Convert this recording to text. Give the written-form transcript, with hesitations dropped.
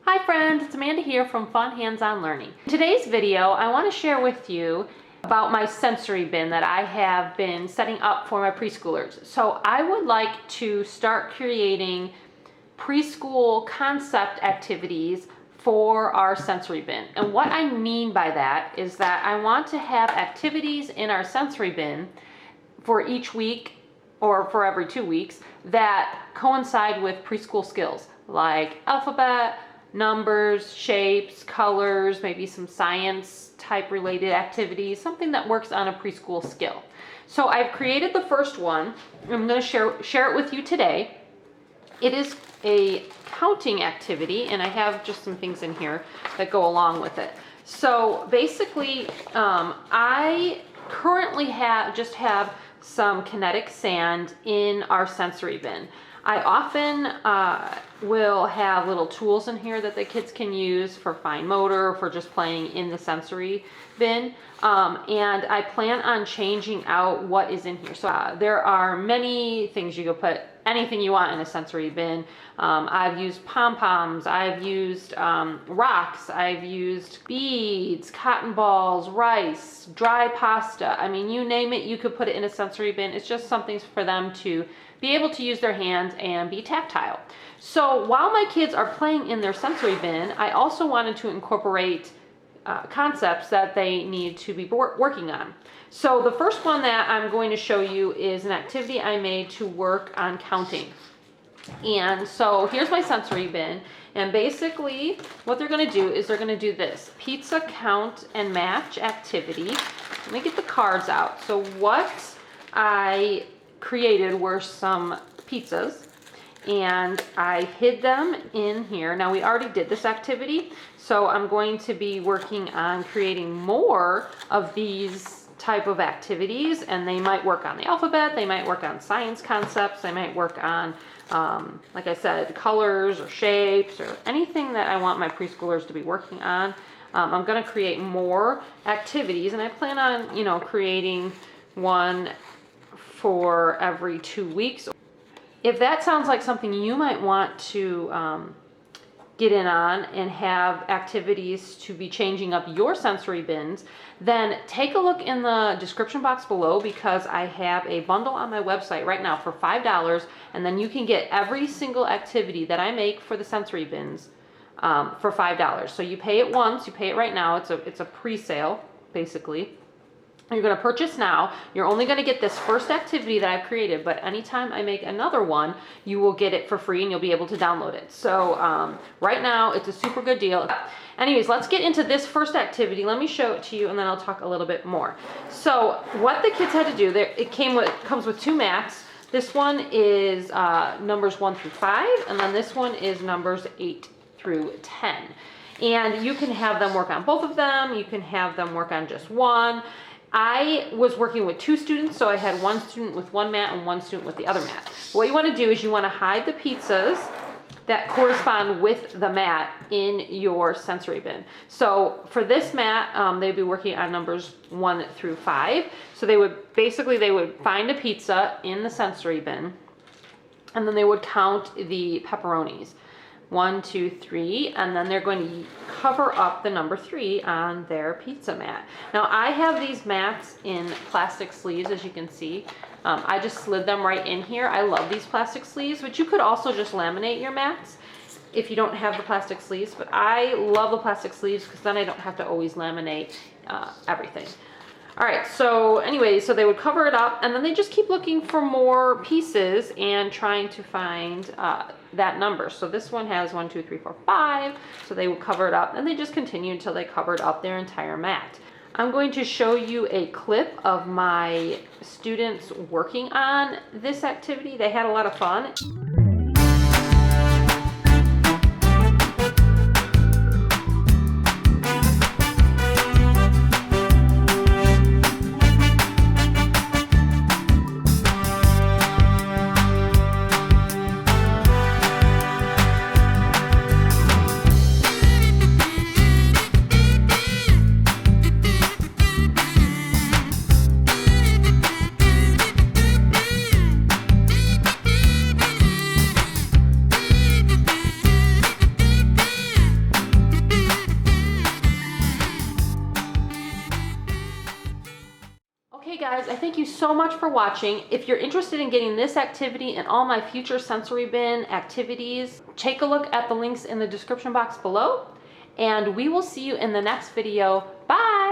Hi friends, it's Amanda here from Fun Hands-On Learning. In today's video, I want to share with you about my sensory bin that I have been setting up for my preschoolers. So I would like to start creating preschool concept activities for our sensory bin. And what I mean by that is that I want to have activities in our sensory bin for each week or for every 2 weeks that coincide with preschool skills like alphabet, numbers, shapes, colors, maybe some science type related activities, something that works on a preschool skill. So I've created the first one. I'm going to share it with you today. It is a counting activity, and I have just some things in here that go along with it. So basically, I currently just have some kinetic sand in our sensory bin. I often will have little tools in here that the kids can use for fine motor, for just playing in the sensory bin. And I plan on changing out what is in here. So there are many things you could put anything you want in a sensory bin. I've used pom-poms, I've used rocks, I've used beads, cotton balls, rice, dry pasta. I mean, you name it, you could put it in a sensory bin. It's just something for them to be able to use their hands and be tactile. So while my kids are playing in their sensory bin, I also wanted to incorporate concepts that they need to be working on. So the first one that I'm going to show you is an activity I made to work on counting. And so here's my sensory bin, and basically what they're going to do is they're going to do this pizza count and match activity. Let me get the cards out. So what I created were some pizzas, and I hid them in here. Now we already did this activity, so I'm going to be working on creating more of these type of activities, and they might work on the alphabet, they might work on science concepts, they might work on like I said, colors or shapes or anything that I want my preschoolers to be working on. I'm going to create more activities, and I plan on creating one for every 2 weeks. If that sounds like something you might want to get in on and have activities to be changing up your sensory bins, then take a look in the description box below, because I have a bundle on my website right now for $5, and then you can get every single activity that I make for the sensory bins for $5. So you pay it once, you pay it right now. It's a pre-sale basically. You're going to purchase now. You're only going to get this first activity that I've created, but anytime I make another one, you will get it for free and you'll be able to download it. So right now, it's a super good deal. Anyways, let's get into this first activity. Let me show it to you, and then I'll talk a little bit more. So what the kids had to do, it comes with 2 mats. This one is numbers 1 through 5, and then this one is numbers 8 through 10. And you can have them work on both of them. You can have them work on just one. I was working with 2 students, so I had 1 student with 1 mat and 1 student with the other mat. What you want to do is you want to hide the pizzas that correspond with the mat in your sensory bin. So for this mat, they'd be working on numbers 1 through 5. So they would find a pizza in the sensory bin, and then they would count the pepperonis. 1, 2, 3, and then they're going to cover up the number 3 on their pizza mat. Now I have these mats in plastic sleeves, as you can see. I just slid them right in here. I love these plastic sleeves, but you could also just laminate your mats if you don't have the plastic sleeves. But I love the plastic sleeves because then I don't have to always laminate everything. All right, so anyway, so they would cover it up, and then they just keep looking for more pieces and trying to find that number. So this one has 1, 2, 3, 4, 5. So they would cover it up, and they just continue until they covered up their entire mat. I'm going to show you a clip of my students working on this activity. They had a lot of fun. guys, I thank you so much for watching. If you're interested in getting this activity and all my future sensory bin activities, take a look at the links in the description box below, and we will see you in the next video. Bye!